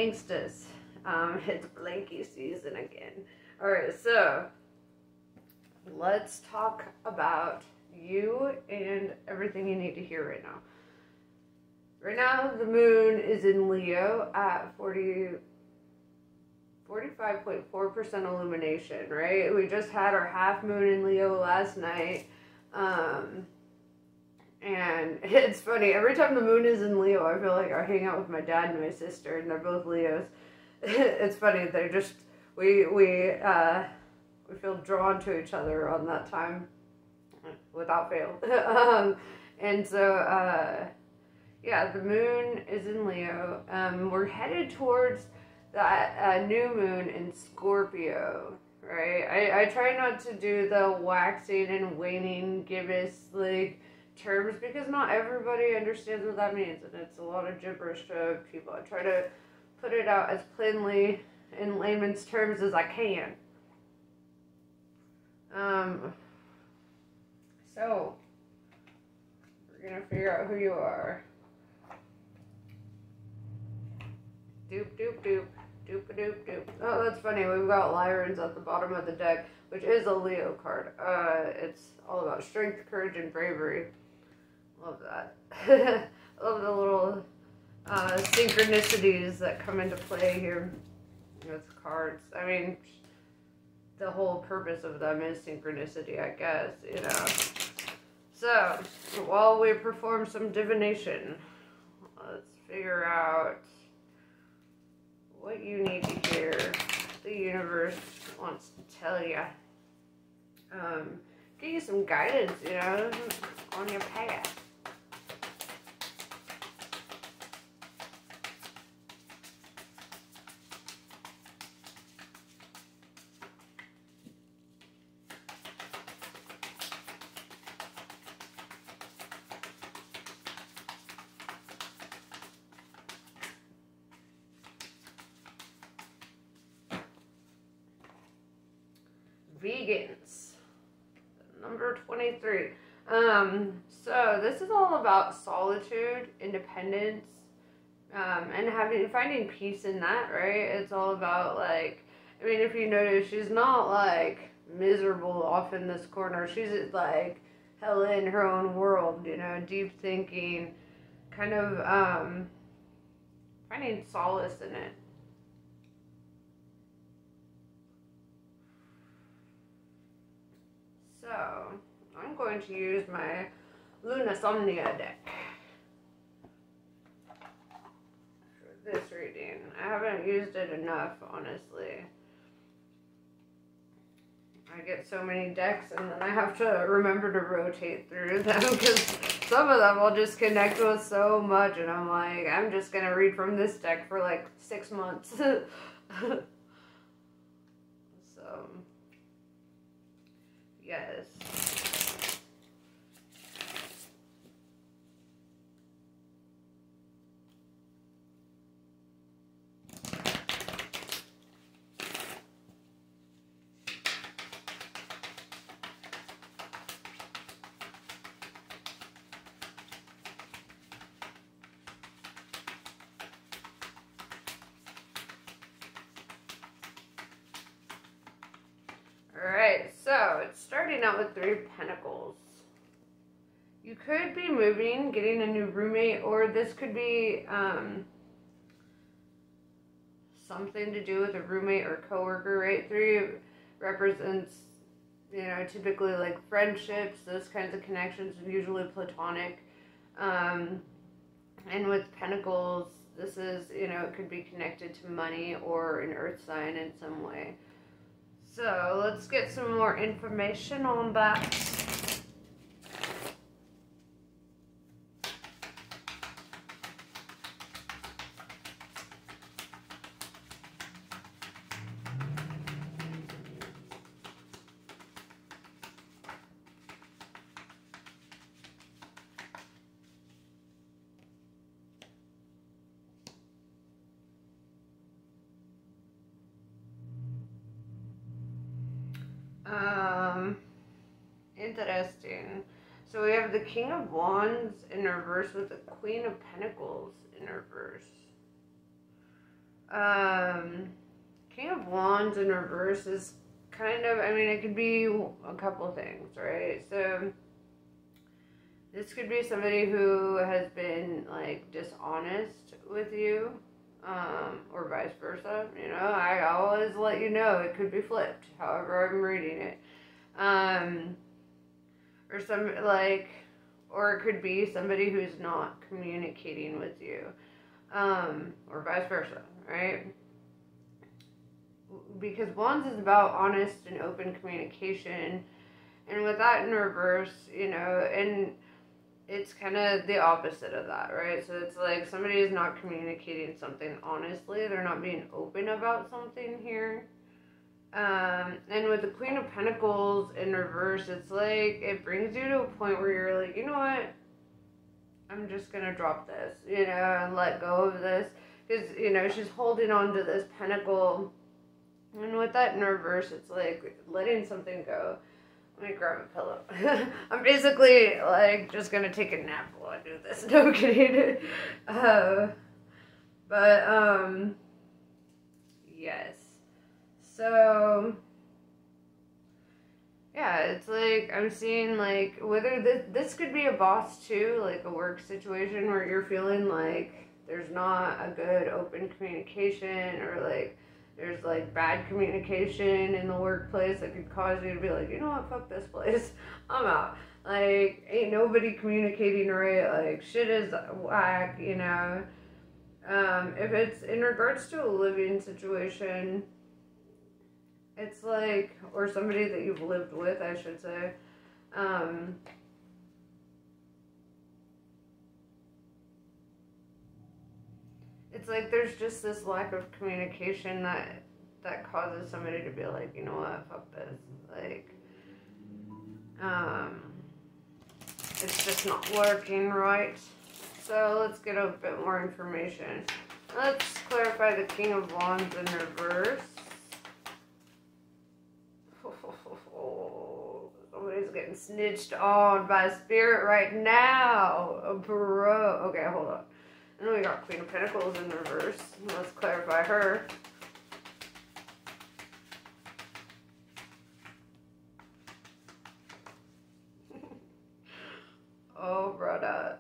gangstas? It's blankie season again. Alright, so let's talk about you and everything you need to hear right now. Right now, the moon is in Leo at 45.4% illumination, right? We just had our half moon in Leo last night. And it's funny, every time the moon is in Leo, I feel like I hang out with my dad and my sister, and they're both Leos. It's funny, they're just, we feel drawn to each other on that time, without fail. And so, yeah, the moon is in Leo. We're headed towards that new moon in Scorpio, right? I try not to do the waxing and waning gibbous, like, terms, because not everybody understands what that means, and it's a lot of gibberish to people. I try to put it out as plainly in layman's terms as I can. So we're gonna figure out who you are. Doop doop doop doop doop doop. Oh, that's funny. We've got Lyrans at the bottom of the deck, which is a Leo card. It's all about strength, courage, and bravery. Love that. I love the little synchronicities that come into play here with cards. I mean, the whole purpose of them is synchronicity, I guess, you know. So, while we perform some divination, let's figure out what you need to hear. The universe wants to tell you. Give you some guidance, you know, on your path. Vegans, number 23. So this is all about solitude, independence, and finding peace in that, right? It's all about, like, I mean, if you notice, she's not like miserable off in this corner. She's like hella in her own world, you know, deep thinking, kind of finding solace in it. So, I'm going to use my Lunasomnia deck for this reading. I haven't used it enough, honestly. I get so many decks, and then I have to remember to rotate through them, because some of them I'll just connect with so much, and I'm like, I'm just going to read from this deck for like 6 months. So... yes. Alright, so it's starting out with 3 of Pentacles. You could be moving, getting a new roommate, or this could be something to do with a roommate or coworker, right? 3 represents, you know, typically like friendships, those kinds of connections, usually platonic. And with Pentacles, this is, you know, it could be connected to money or an earth sign in some way. So let's get some more information on that. Interesting. So we have the King of Wands in reverse with the Queen of Pentacles in reverse. King of Wands in reverse is kind of, I mean, it could be a couple things, right? So this could be somebody who has been, like, dishonest with you, or vice versa. You know, I always let you know it could be flipped, however I'm reading it. Or some, like, or it could be somebody who's not communicating with you, or vice versa, right? Because Wands is about honest and open communication, and with that in reverse, you know, and it's kind of the opposite of that, right? So it's like somebody is not communicating something honestly, they're not being open about something here. And with the Queen of Pentacles in reverse, it's like it brings you to a point where you're like, you know what, I'm just gonna drop this, you know, and let go of this, because, you know, she's holding on to this pentacle. And with that in reverse, it's like letting something go. Let me grab a pillow. I'm basically, like, just gonna take a nap while I do this. No, I'm kidding. Yes. So, yeah, it's like, I'm seeing, like, whether this could be a boss, too, like a work situation where you're feeling like there's not a good open communication, or, like, there's, like, bad communication in the workplace that could cause you to be like, you know what, fuck this place, I'm out. Like, ain't nobody communicating right, like, shit is whack, you know. If it's in regards to a living situation, it's like, or somebody that you've lived with, I should say, it's like there's just this lack of communication that causes somebody to be like, you know what, fuck this. Like, it's just not working right. So let's get a bit more information. Let's clarify the King of Wands in reverse. Somebody's getting snitched on by Spirit right now, bro. Okay, hold on. And then we got Queen of Pentacles in reverse. Let's clarify her. Oh, brother.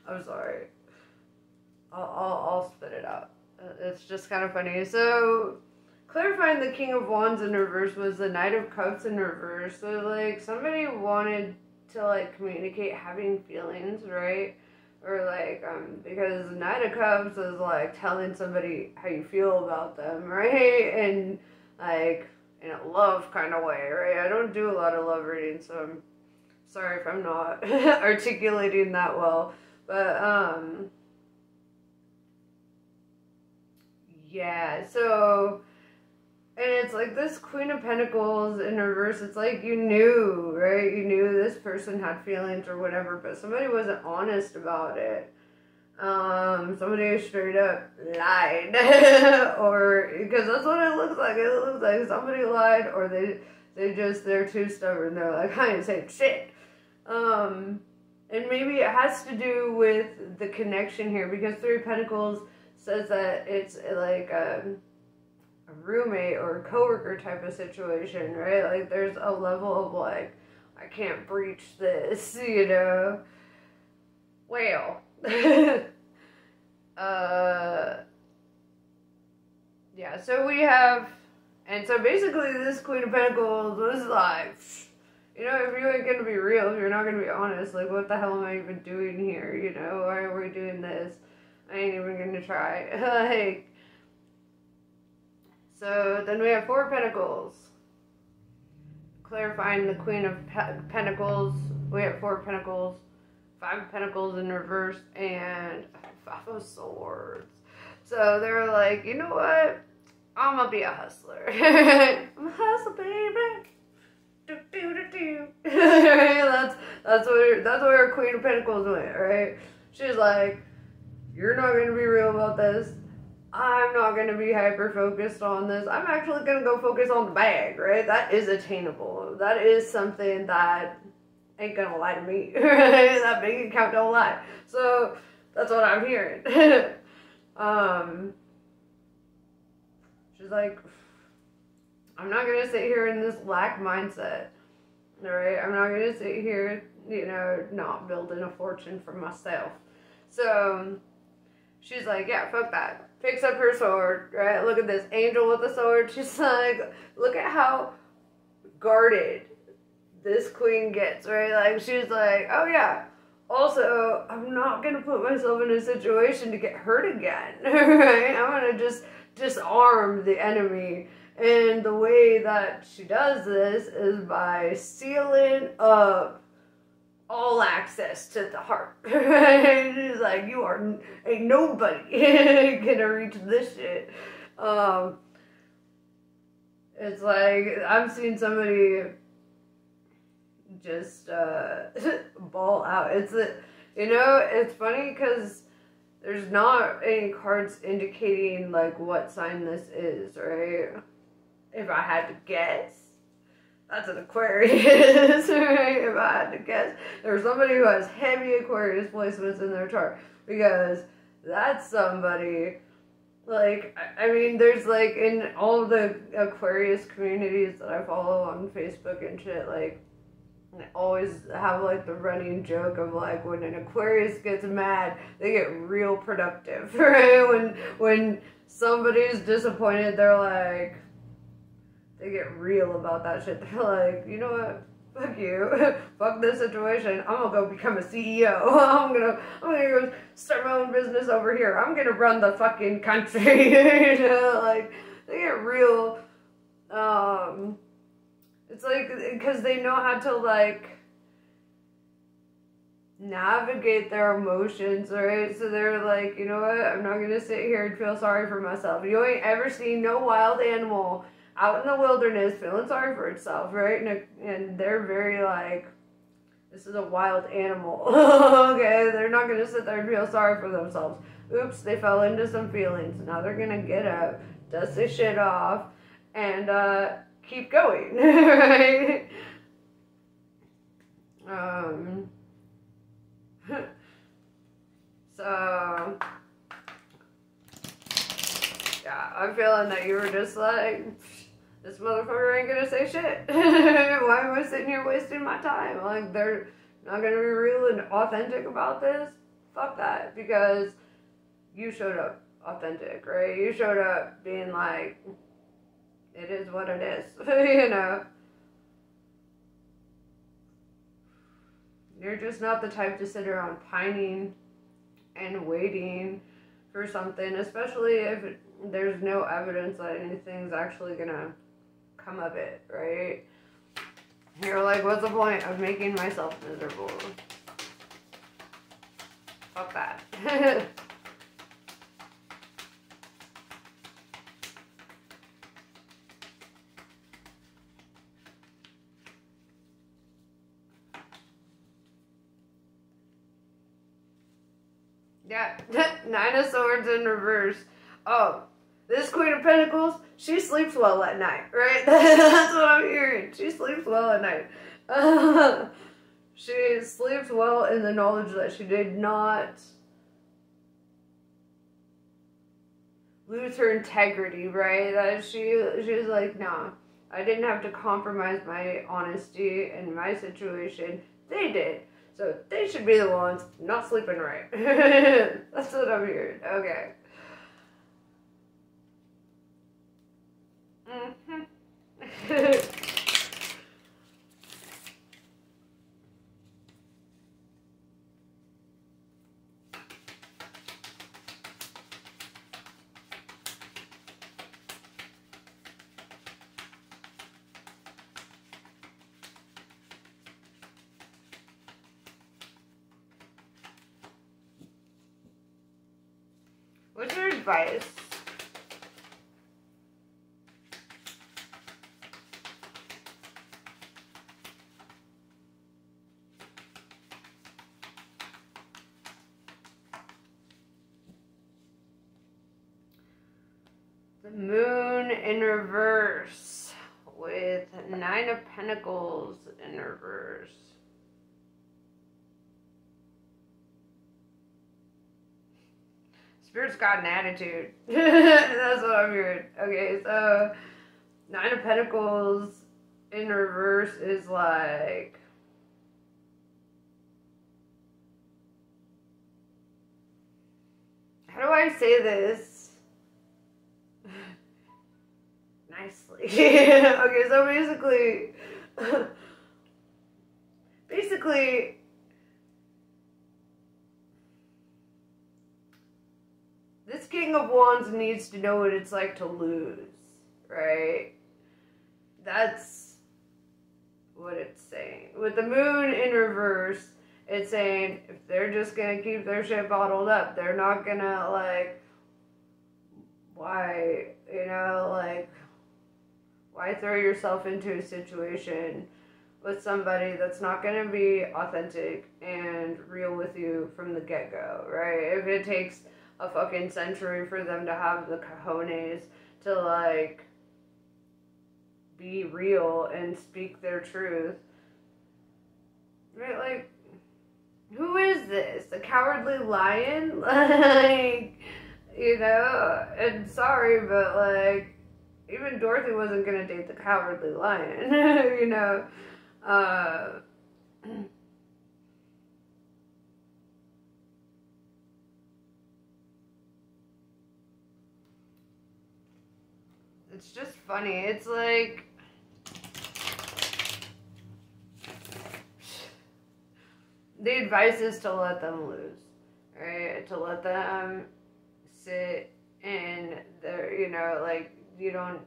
I'm sorry. I'll spit it out. It's just kind of funny. So, clarifying the King of Wands in reverse was the Knight of Cups in reverse. So, like, somebody wanted to, like, communicate having feelings, right? Or, like, because the Knight of Cups is, like, telling somebody how you feel about them, right? And, like, in a love kind of way, right? I don't do a lot of love readings, so I'm sorry if I'm not articulating that well. But, yeah, so, and it's like this Queen of Pentacles in reverse, it's like you knew, right? You knew this person had feelings or whatever, but somebody wasn't honest about it. Somebody straight up lied. Or, because that's what it looks like. It looks like somebody lied, or they're too stubborn. They're like, I ain't saying shit. And maybe it has to do with the connection here, because Three of Pentacles says that it's like a roommate or a coworker type of situation, right? Like, there's a level of, like, I can't breach this, you know? Well, yeah, so we have, and so basically this Queen of Pentacles was like, you know, if you ain't gonna be real, if you're not gonna be honest, like, what the hell am I even doing here, you know? Why are we doing this? I ain't even gonna try. Like, so then we have Four of Pentacles. Clarifying the Queen of Pentacles. We have Four of Pentacles, Five of Pentacles in reverse, and Five of Swords. So they're like, you know what? I'm gonna be a hustler. I'm a hustler, baby. Do do do do. That's where Queen of Pentacles went, right? She's like, you're not gonna be real about this. I'm not going to be hyper-focused on this. I'm actually going to go focus on the bag, right? That is attainable. That is something that ain't going to lie to me, right? That bank account don't lie. So That's what I'm hearing. She's like, I'm not gonna sit here in this lack mindset, alright? I'm not gonna sit here, you know, not building a fortune for myself. So, she's like, yeah, fuck that. Picks up her sword, right? Look at this angel with the sword. She's like, look at how guarded this queen gets, right? Like, she's like, oh yeah, also, I'm not gonna put myself in a situation to get hurt again, right? I'm gonna just disarm the enemy. And the way that she does this is by sealing up all access to the heart. She's like, you ain't nobody gonna reach this shit. It's like, I've seen somebody just ball out. It's funny because there's not any cards indicating like what sign this is, right? If I had to guess, that's an Aquarius, right? If I had to guess, there's somebody who has heavy Aquarius placements in their chart, because that's somebody, like, I mean, there's, like, in all of the Aquarius communities that I follow on Facebook and shit, like, I always have, like, the running joke of, like, when an Aquarius gets mad, they get real productive, right? When somebody's disappointed, they're like, they get real about that shit. They're like, you know what? Fuck you. Fuck this situation. I'm gonna go become a CEO. I'm gonna go start my own business over here. I'm gonna run the fucking country. You know, like, they get real, it's like, because they know how to, like, navigate their emotions, right? So they're like, you know what? I'm not gonna sit here and feel sorry for myself. You ain't ever seen no wild animal out in the wilderness feeling sorry for itself, right? And they're very like, this is a wild animal. Okay, they're not gonna sit there and feel sorry for themselves. Oops, they fell into some feelings. Now they're gonna get up, dust this shit off, and keep going, right? So yeah, I'm feeling that you were just like, this motherfucker ain't gonna say shit. Why am I sitting here wasting my time? Like, they're not gonna be real and authentic about this? Fuck that, because you showed up authentic, right? You showed up being like, it is what it is, you know? You're just not the type to sit around pining and waiting for something, especially if there's no evidence that anything's actually gonna come of it, right? You're like, what's the point of making myself miserable? Fuck that. Yeah, Nine of Swords in reverse. Oh, this Queen of Pentacles, she sleeps well at night, right? That's what I'm hearing. She sleeps well at night. She sleeps well in the knowledge that she did not lose her integrity, right? That she's like, nah, I didn't have to compromise my honesty in my situation. They did. So they should be the ones not sleeping right. That's what I'm hearing. Okay. What's your advice? The Moon in reverse with Nine of Pentacles in reverse. Spirit's got an attitude. That's what I'm hearing. Okay, so Nine of Pentacles in reverse is like, how do I say this nicely? Okay, so basically, this King of Wands needs to know what it's like to lose, right? That's what it's saying. With the Moon in reverse, it's saying if they're just gonna keep their shit bottled up, they're not gonna, like, why throw yourself into a situation with somebody that's not gonna be authentic and real with you from the get-go, right? If it takes a fucking century for them to have the cojones to, like, be real and speak their truth, right? Like, who is this? The Cowardly Lion? Like, and sorry, but, like, even Dorothy wasn't gonna date the Cowardly Lion, It's just funny. It's like, the advice is to let them lose, right? To let them sit in their, like, you don't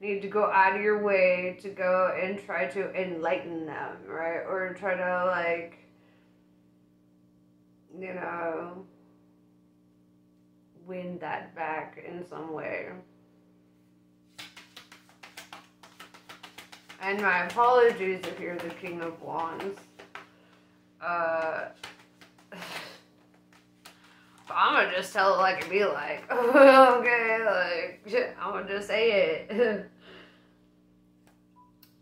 need to go out of your way to go and try to enlighten them, right? Or try to, like, win that back in some way. And my apologies if you're the King of Wands. I'm gonna just tell it like it be like. Okay, like, I'm gonna just say it.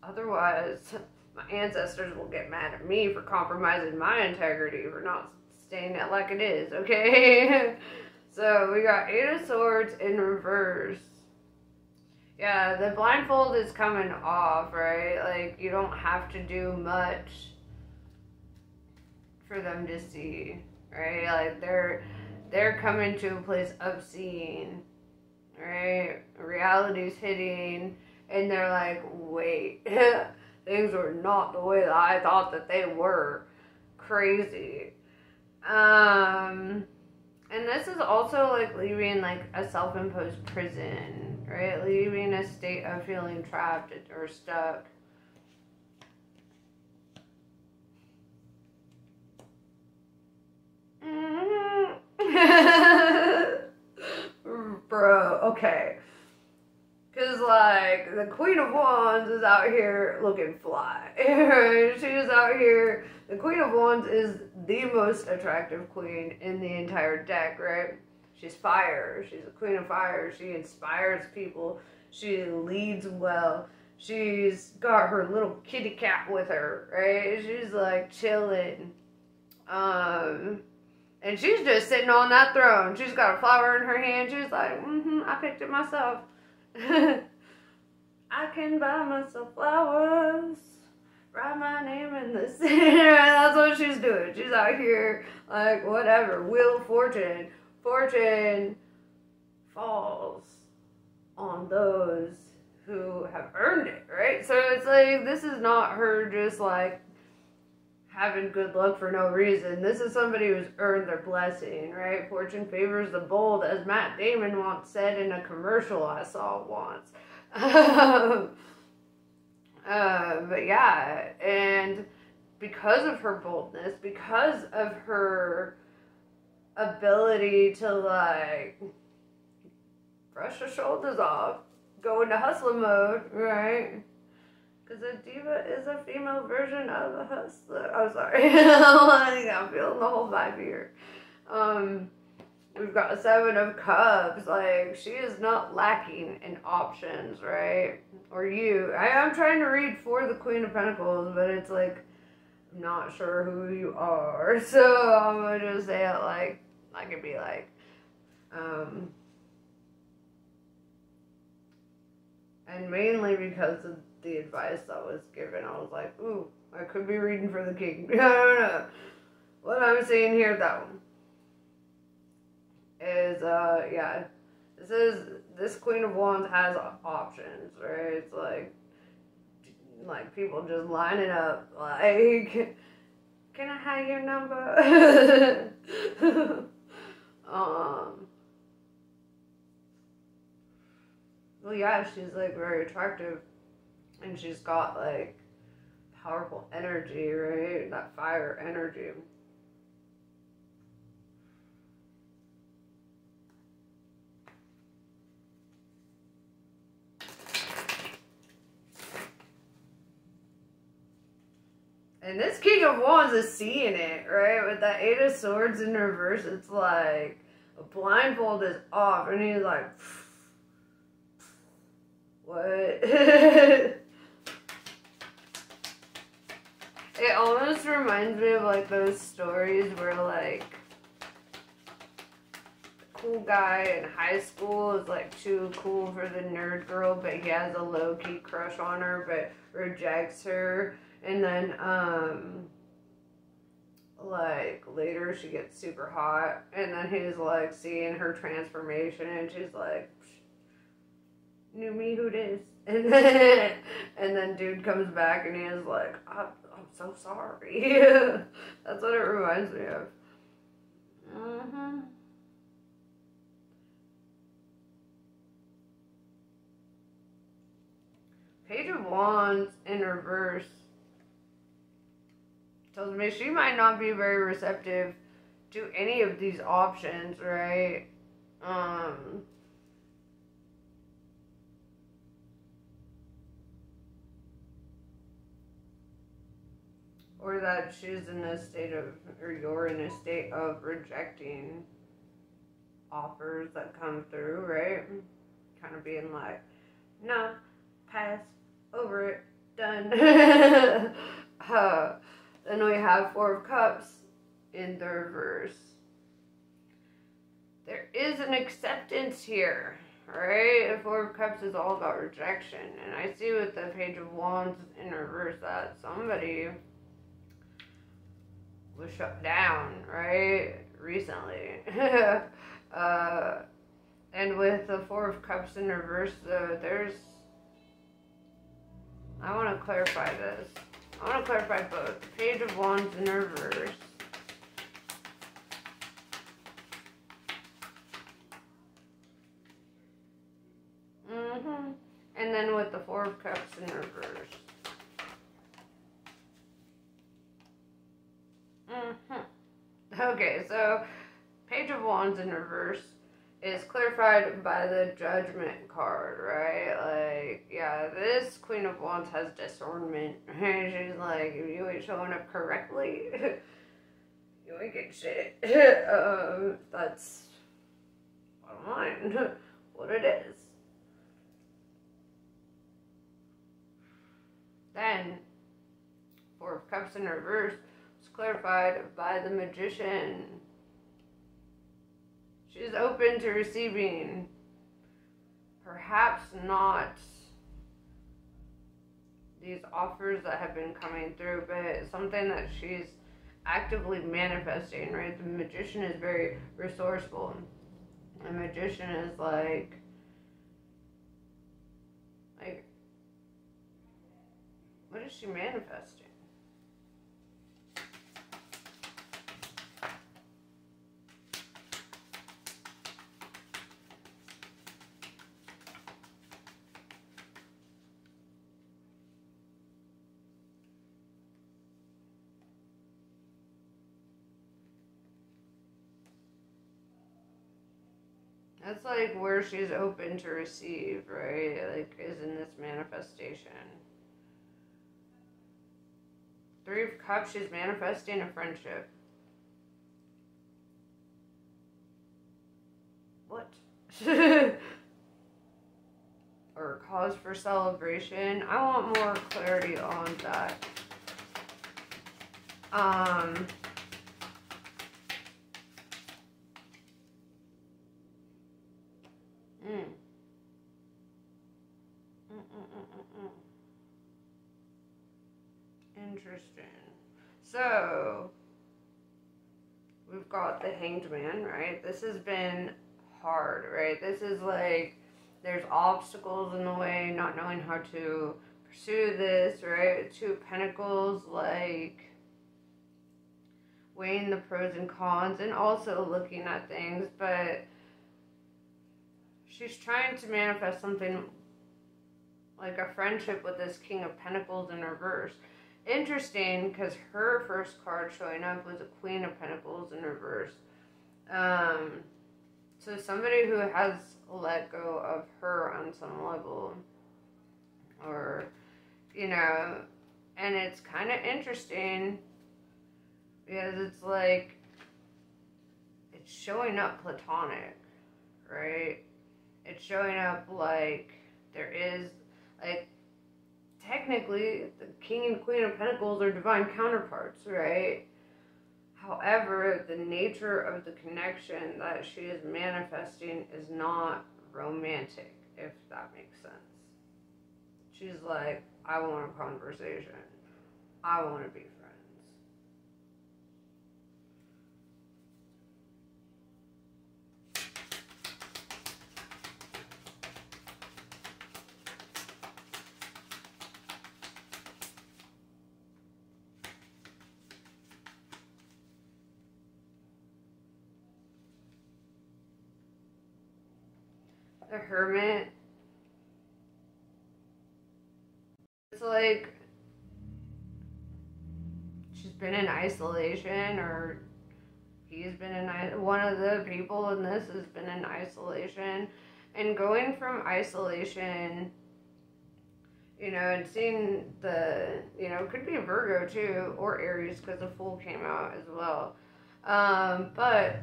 Otherwise, my ancestors will get mad at me for compromising my integrity, for not saying it like it is, okay? So, we got Eight of Swords in reverse. Yeah, the blindfold is coming off, right? Like, you don't have to do much for them to see, right? Like, they're coming to a place of seeing, right? Reality's hitting, and they're like, wait, things were not the way that I thought that they were. Crazy. And this is also, like, leaving, like, a self-imposed prison, right? Leaving a state of feeling trapped or stuck. Bro, okay. Because, like, the Queen of Wands is out here looking fly. She's out here. The Queen of Wands is the most attractive queen in the entire deck, right? She's fire. She's a queen of fire. She inspires people. She leads well. She's got her little kitty cat with her, right? She's, like, chilling. And she's just sitting on that throne. She's got a flower in her hand. She's like, I picked it myself. I can buy myself flowers, write my name in the sand. That's what she's doing. She's out here, like, whatever. Wheel of Fortune. Fortune falls on those who have earned it, right? So it's like, this is not her just, like, having good luck for no reason. This is somebody who's earned their blessing, right? Fortune favors the bold, as Matt Damon once said in a commercial I saw once. But yeah, and because of her boldness, because of her ability to, like, brush the shoulders off, go into hustler mode, right? Because a diva is a female version of a hustler. Oh, sorry. I'm feeling the whole vibe here. We've got a Seven of Cups. Like, she is not lacking in options, right? Or you. I'm trying to read for the Queen of Pentacles, but it's like, I'm not sure who you are. So I'm going to just say it like it be like, Um, and mainly because of the advice that was given, I was like, ooh, I could be reading for the king. I don't know. What I'm seeing here, though, is, yeah, this Queen of Wands has options, right? It's like people just lining up, like, can I have your number? Well, yeah, she's, like, very attractive, and she's got, like, powerful energy, right? That fire energy. And this King of Wands is seeing it, right? With that Eight of Swords in reverse, it's like a blindfold is off, and he's like, what? It almost reminds me of like those stories where like the cool guy in high school is like too cool for the nerd girl, but he has a low-key crush on her, but rejects her. And then, like, later she gets super hot, and then he's, like, seeing her transformation, and she's like, new me, who dis? And then dude comes back, and he is like, I'm so sorry. That's what it reminds me of. Page of Wands in reverse tells me she might not be very receptive to any of these options, right? Or that she's in a state of, or you're in a state of rejecting offers that come through, right? Kind of being like, no, pass, over it, done. Then we have Four of Cups in the reverse. There is an acceptance here, right? The Four of Cups is all about rejection. And I see with the Page of Wands in reverse that somebody was shut down, right? Recently. And with the Four of Cups in reverse, there's... I want to clarify this. I want to clarify both. The Page of Wands in reverse. And then with the Four of Cups in reverse. Okay, so Page of Wands in reverse is clarified by the Judgment card, right? Like, yeah, this Queen of Wands has discernment. She's like, if you ain't showing up correctly, you ain't getting shit. That's bottom line, what it is. Then, Four of Cups in reverse is clarified by the Magician. She's open to receiving, perhaps not these offers that have been coming through, but something that she's actively manifesting, right? The Magician is very resourceful. The Magician is like, what is she manifesting? That's like where she's open to receive, right? Like, is in this manifestation. Three of Cups, she's manifesting a friendship. What? Or cause for celebration. I want more clarity on that. Interesting. So, we've got the Hanged Man, right? This has been hard, right? This is like, there's obstacles in the way, not knowing how to pursue this, right? Two of Pentacles, like, weighing the pros and cons and also looking at things, but she's trying to manifest something like a friendship with this King of Pentacles in reverse. Interesting, because her first card showing up was a Queen of Pentacles in reverse. So somebody who has let go of her on some level. Or, you know, and it's kind of interesting because it's like, it's showing up platonic, right? It's showing up like there is, like, technically, the King and Queen of Pentacles are divine counterparts, right? However, the nature of the connection that she is manifesting is not romantic, if that makes sense. She's like, I want a conversation. I want to be friends. The Hermit. It's like she's been in isolation, or he's been in, one of the people in this has been in isolation, and going from isolation, you know, and seeing the, you know, could be a Virgo too, or Aries, because the Fool came out as well, but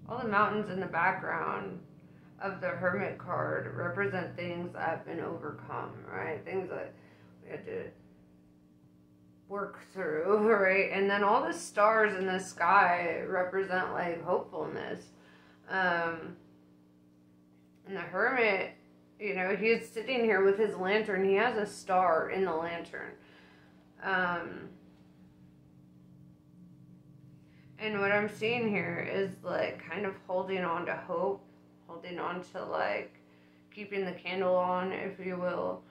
all the mountains in the background of the Hermit card represent things that have been overcome, right? Things that we had to work through, right? And then all the stars in the sky represent like hopefulness. And the Hermit, you know, he's sitting here with his lantern. He has a star in the lantern. And what I'm seeing here is like kind of holding on to hope, holding on to like keeping the candle on, if you will.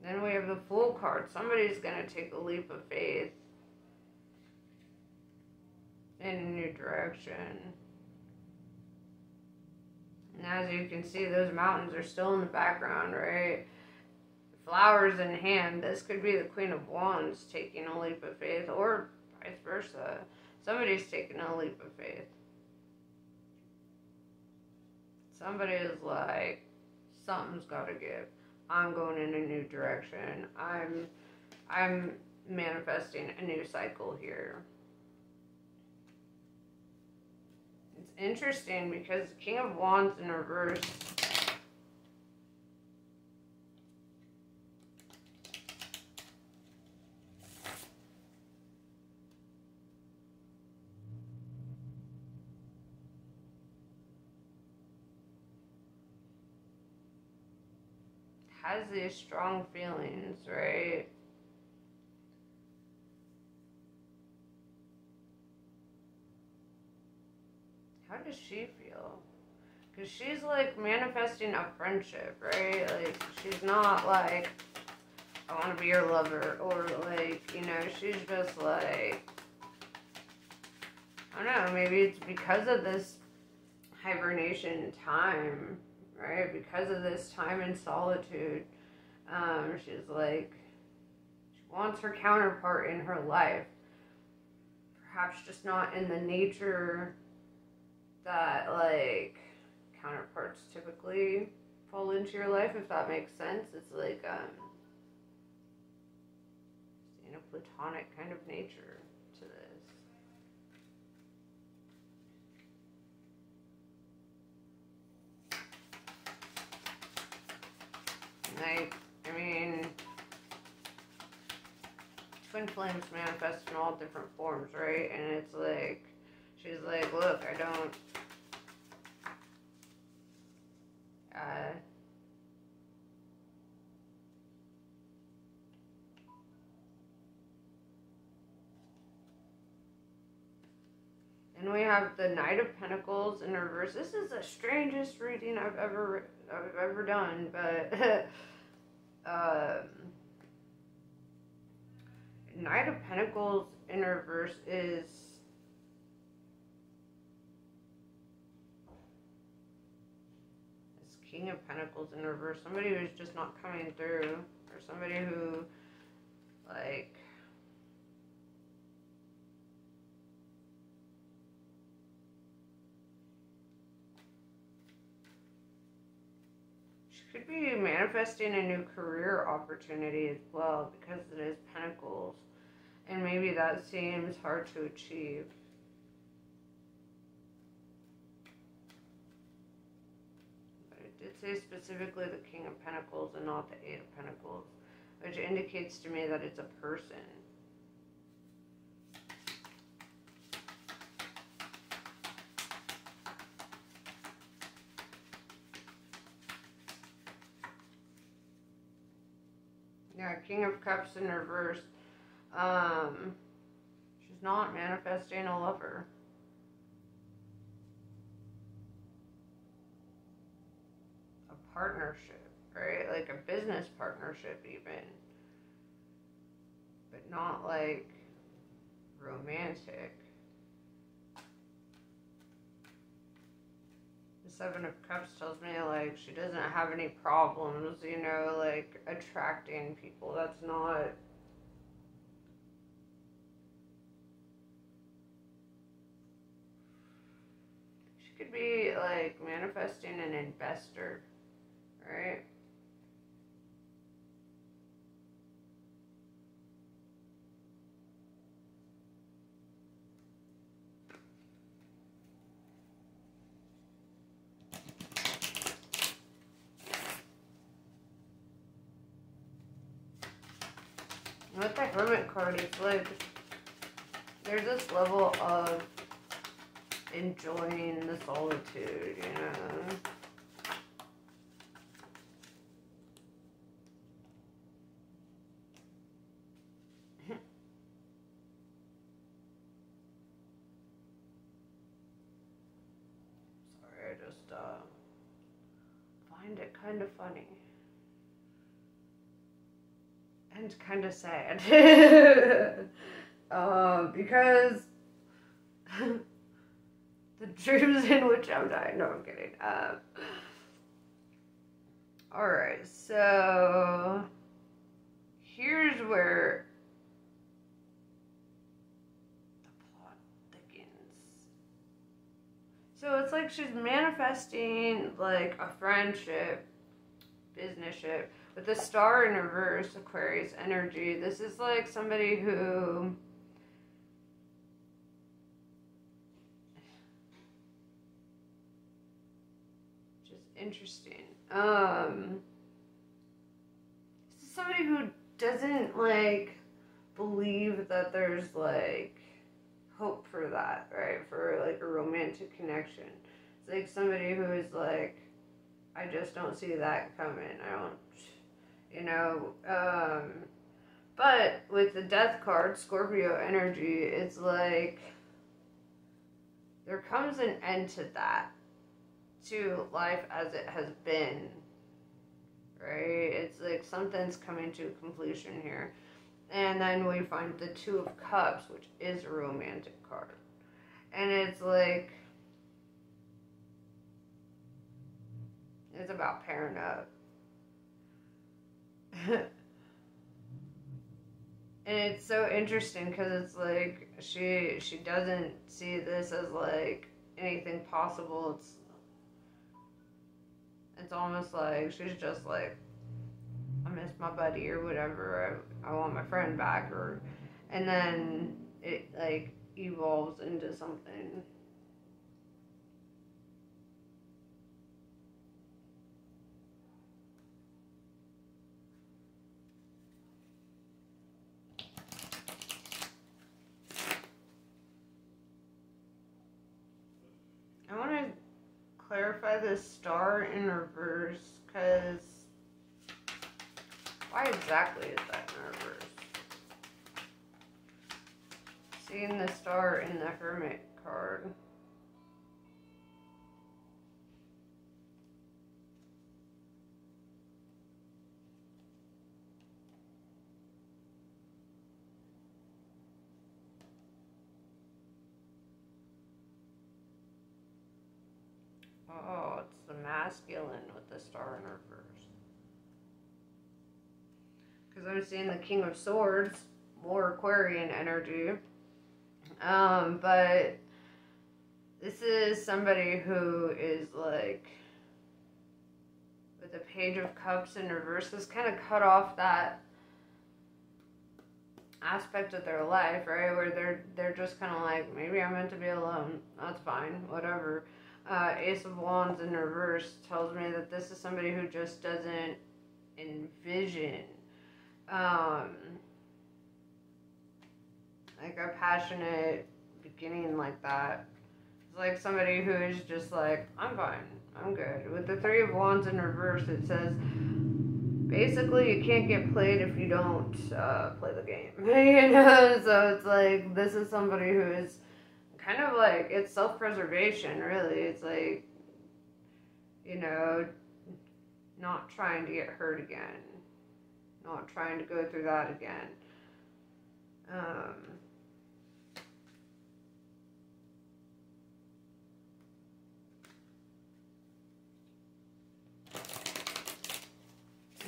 Then we have the Fool card. Somebody's going to take a leap of faith in a new direction. And as you can see, those mountains are still in the background, right? Flowers in hand. This could be the Queen of Wands taking a leap of faith, or vice versa. Somebody's taking a leap of faith. Somebody is like, something's got to give. I'm going in a new direction. I'm manifesting a new cycle here. It's interesting because King of Wands in reverse has these strong feelings, right? How does she feel? Because she's like manifesting a friendship, right? Like, she's not like, I want to be your lover, or like, you know, she's just like, I don't know, maybe it's because of this hibernation time, right? Because of this time in solitude, she's like, she wants her counterpart in her life. Perhaps just not in the nature that, like, counterparts typically fall into your life, if that makes sense. It's like, in a platonic kind of nature to this. Like, I mean, twin flames manifest in all different forms, right? And it's like, she's like, look, Uh, and we have the Knight of Pentacles in reverse. This is the strangest reading I've ever done, but Knight of Pentacles in reverse is King of Pentacles in reverse. Somebody who's just not coming through, or somebody who, like, she could be manifesting a new career opportunity as well, because it is Pentacles, and maybe that seems hard to achieve. It say specifically the King of Pentacles and not the Eight of Pentacles, which indicates to me that it's a person. Yeah, King of Cups in reverse. She's not manifesting a lover. Partnership, right? Like a business partnership even. But not like romantic. The Seven of Cups tells me like she doesn't have any problems, you know, like attracting people. That's not... She could be like manifesting an investor. Right? With the Hermit card, it's like there's this level of enjoying the solitude, you know? I just find it kind of funny and kind of sad because the dreams in which I'm dying. No, I'm kidding. All right, so here's where so it's like she's manifesting like a friendship, businessship, with the Star in reverse, Aquarius energy. This is like somebody who just interesting. This is somebody who doesn't like believe that there's like hope for that, right? For like a romantic connection. It's like somebody who is like, I just don't see that coming. I don't, you know, but with the Death card, Scorpio energy, it's like there comes an end to that, to life as it has been, right? It's like something's coming to completion here. And then we find the Two of Cups, which is a romantic card. And it's like, it's about pairing up. And it's so interesting because it's like she doesn't see this as like anything possible. It's almost like she's just like, I miss my buddy or whatever. I want my friend back, or, and then it like evolves into something. I want to clarify this star in reverse, because why exactly is that in reverse? Seeing the star in the Hermit card. Oh, it's the masculine with the star in reverse. Because I'm seeing the King of Swords, more Aquarian energy. But this is somebody who is like, with the Page of Cups in reverse, has kind of cut off that aspect of their life, right? Where they're just kind of like, maybe I'm meant to be alone. That's fine, whatever. Ace of Wands in reverse tells me that this is somebody who just doesn't envision like a passionate beginning like that. It's like somebody who is just like, I'm fine, I'm good. With the Three of Wands in reverse, it says basically you can't get played if you don't play the game. You know, so it's like, this is somebody who is kind of like, it's self-preservation, really. It's like, you know, not trying to get hurt again, not trying to go through that again.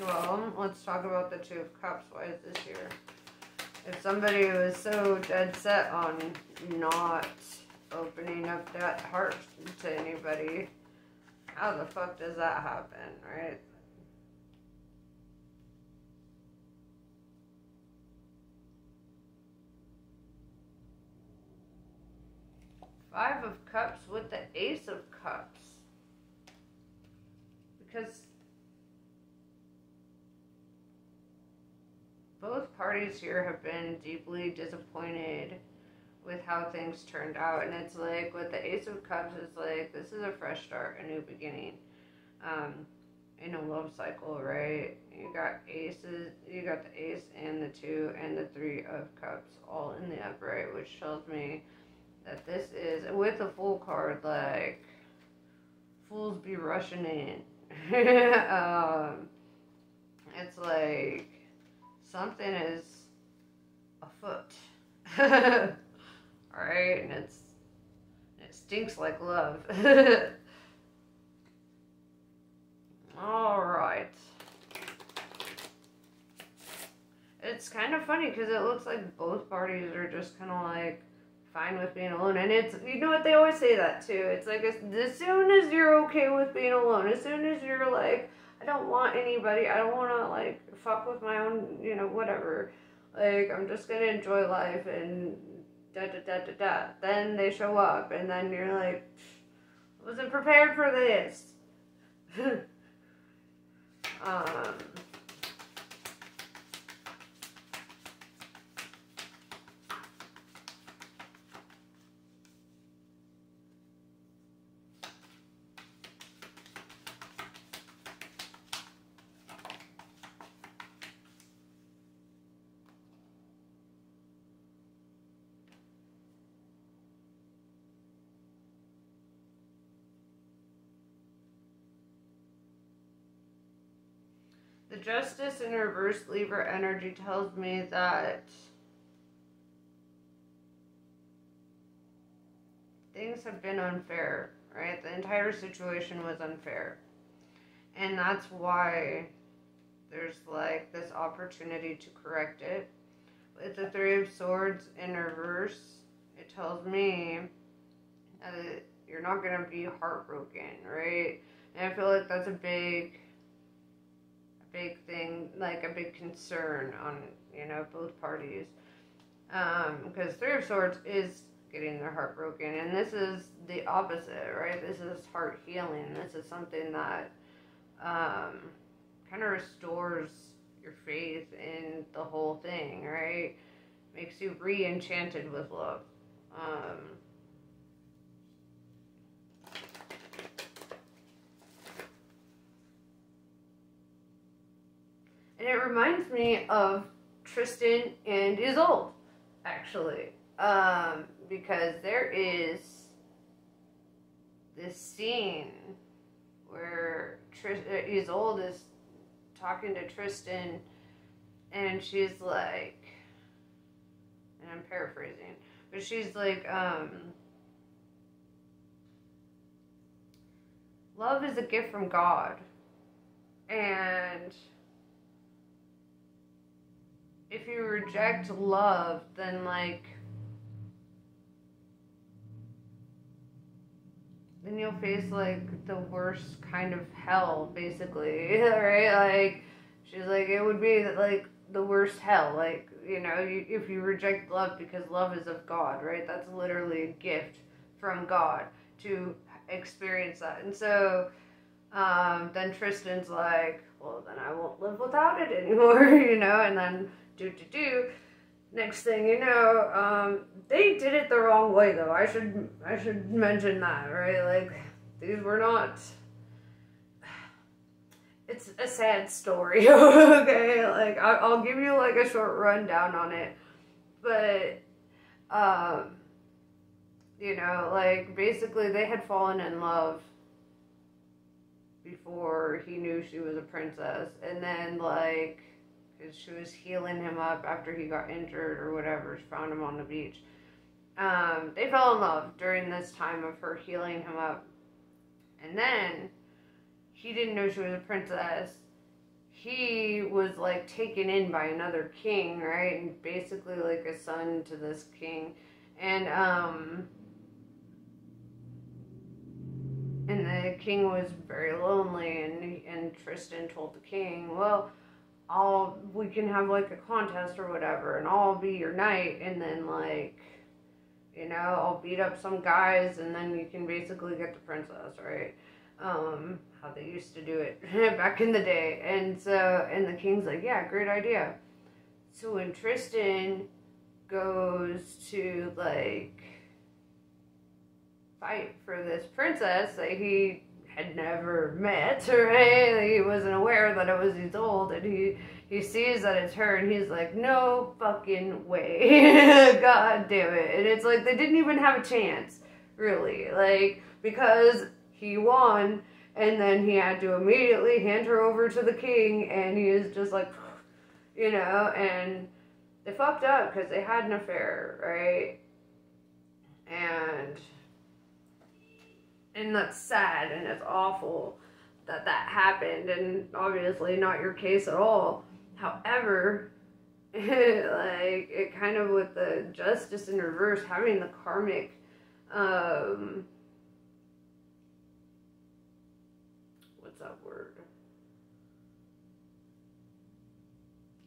Well, let's talk about the Two of Cups. Why is this here? If somebody was so dead set on not opening up that heart to anybody, how the fuck does that happen, right? Five of Cups with the Ace of Cups. Because both parties here have been deeply disappointed with how things turned out. And it's like, with the Ace of Cups, it's like, this is a fresh start, a new beginning. In a love cycle, right? You got aces, you got the ace and the two and the Three of Cups all in the upright, which tells me that this is, with a Fool card, like, fools be rushing in. It's like, something is afoot. Alright, and it stinks like love. Alright. It's kind of funny because it looks like both parties are just kind of like fine with being alone. And it's, you know what, they always say that too. It's like, as soon as you're okay with being alone, as soon as you're like, I don't want anybody, I don't want to like fuck with my own, you know, whatever. Like, I'm just going to enjoy life and da-da-da-da-da. Then they show up and then you're like, I wasn't prepared for this. The Justice in reverse Libra energy tells me that things have been unfair, right? The entire situation was unfair. And that's why there's like this opportunity to correct it. With the Three of Swords in reverse, it tells me that you're not going to be heartbroken, right? And I feel like that's a big thing, like a big concern on, you know, both parties. Because Three of Swords is getting their heart broken, and this is the opposite, right? This is heart healing. This is something that kind of restores your faith in the whole thing, right? Makes you re-enchanted with love. And it reminds me of Tristan and Isolde, actually. Because there is this scene where Isolde is talking to Tristan, and she's like, and I'm paraphrasing, but she's like, love is a gift from God, and if you reject love, then then you'll face the worst kind of hell, basically, right? She's like, it would be the worst hell, if you reject love, because love is of God, right? That's literally a gift from God to experience that. And so then Tristan's like, well, then I won't live without it anymore, and then next thing you know, they did it the wrong way, though. I should mention that, right? These were not. It's a sad story, okay? I'll give you a short rundown on it, but basically they had fallen in love before he knew she was a princess, and then because she was healing him up after he got injured or whatever, she found him on the beach. They fell in love during this time of her healing him up. And then he didn't know she was a princess. He was taken in by another king, right? And basically a son to this king. And the king was very lonely, and Tristan told the king, well, we can have a contest or whatever, and I'll be your knight, and then I'll beat up some guys, and then you can basically get the princess, right? How they used to do it back in the day. And the king's like, yeah, great idea. So when Tristan goes to fight for this princess that he had never met, right? He wasn't aware that it was Isolde, and he sees that it's her, and he's like, no fucking way. God damn it. And it's they didn't even have a chance, really, because he won, and then he had to immediately hand her over to the king, and he is just and they fucked up because they had an affair, right? And that's sad, and it's awful that happened, and obviously not your case at all. However, it kind of, with the justice in reverse, having the karmic, what's that word?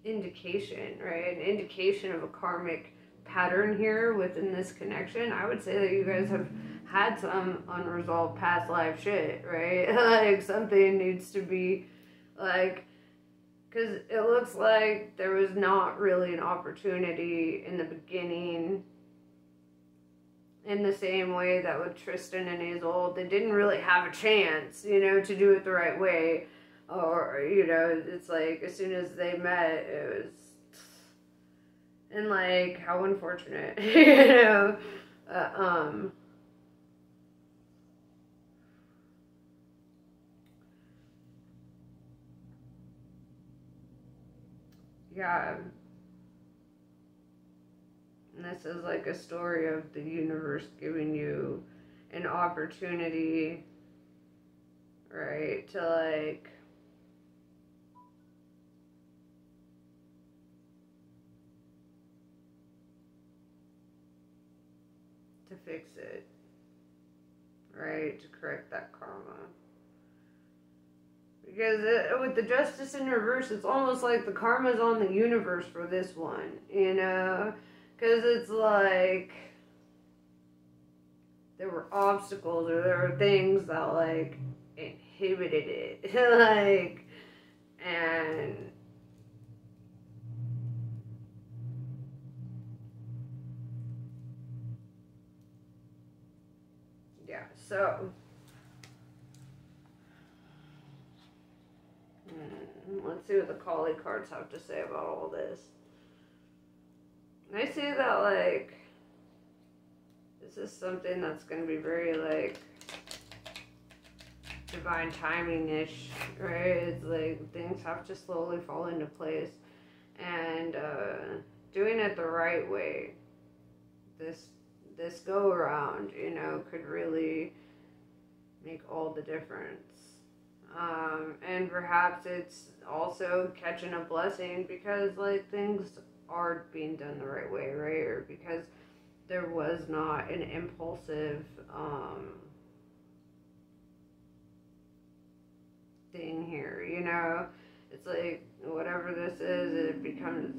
Indication, right? An indication of a karmic pattern here within this connection. I would say that you guys have had some unresolved past life shit, right? Something needs to be because it looks like there was not really an opportunity in the beginning, in the same way that with Tristan and Isolde, they didn't really have a chance, to do it the right way. Or, it's as soon as they met, it was, and how unfortunate, yeah. And this is a story of the universe giving you an opportunity, right, to to fix it, right, to correct that karma. Because with the justice in reverse, it's almost like the karma's on the universe for this one, because it's there were obstacles, or there were things that inhibited it, and yeah, so let's Let's see what the Kali cards have to say about all this. And I see that, like, this is something that's going to be very, like, divine timing-ish, right? It's like things have to slowly fall into place. And doing it the right way, this go-around, you know, could really make all the difference. And perhaps it's also catching a blessing because, like, things are being done the right way, right? Or because there was not an impulsive thing here, you know? It's like, whatever this is, it becomes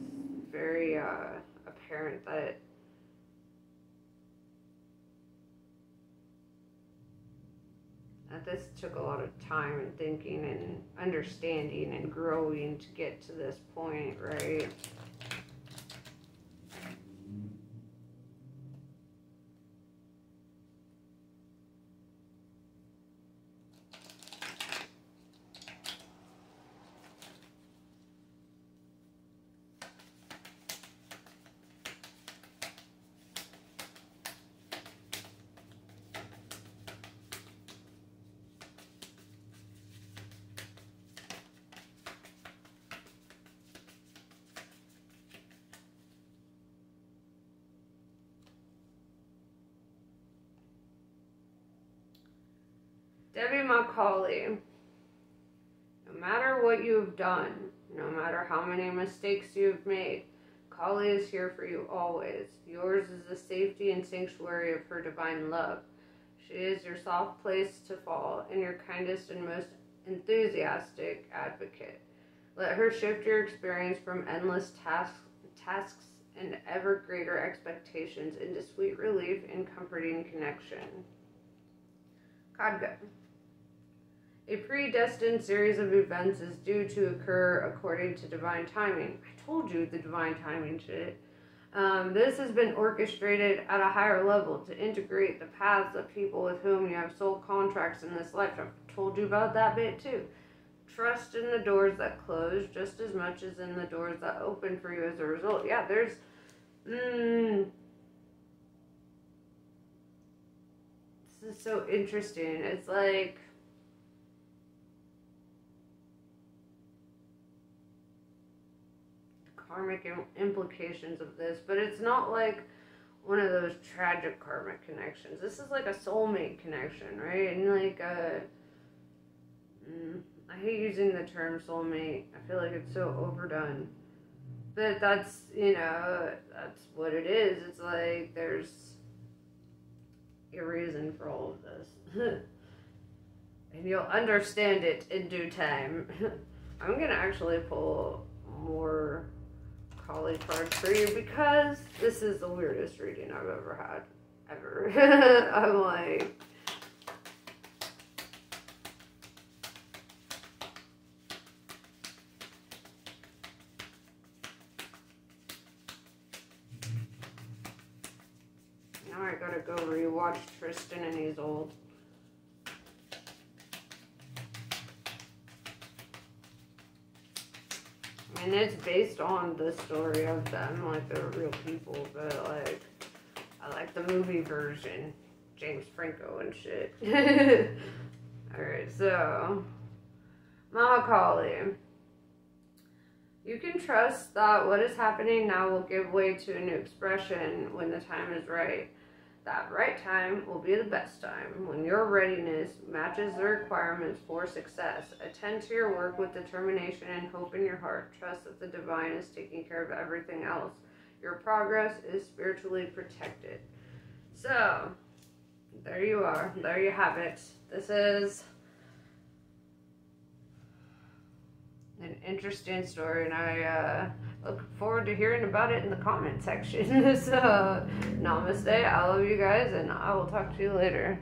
very apparent that this took a lot of time and thinking and understanding and growing to get to this point, right? Debbie Macaulay, no matter what you've done, no matter how many mistakes you've made, Kali is here for you always. Yours is the safety and sanctuary of her divine love. She is your soft place to fall and your kindest and most enthusiastic advocate. Let her shift your experience from endless tasks and ever greater expectations into sweet relief and comforting connection. Khadga. A predestined series of events is due to occur according to divine timing. I told you the divine timing shit. This has been orchestrated at a higher level to integrate the paths of people with whom you have soul contracts in this lifetime. I told you about that bit too. Trust in the doors that close just as much as in the doors that open for you as a result. Yeah, there's... This is so interesting. It's like... karmic implications of this, but it's not like one of those tragic karmic connections. This is like a soulmate connection, right? And like I hate using the term soulmate. I feel like it's so overdone, but that's, you know, that's what it is. It's like there's a reason for all of this and you'll understand it in due time. I'm gonna actually pull more Kali cards for you because this is the weirdest reading I've ever had. Ever. I'm like... Now I gotta go rewatch Tristan and Isolde. And it's based on the story of them, like they're real people, but like, I like the movie version, James Franco and shit. Alright, so, Mahakali. You can trust that what is happening now will give way to a new expression when the time is right. That right time will be the best time, when your readiness matches the requirements for success. Attend to your work with determination and hope in your heart. Trust that the divine is taking care of everything else. Your progress is spiritually protected. So, there you are. There you have it. This is an interesting story, and I look forward to hearing about it in the comment section. So, namaste. I love you guys, and I will talk to you later.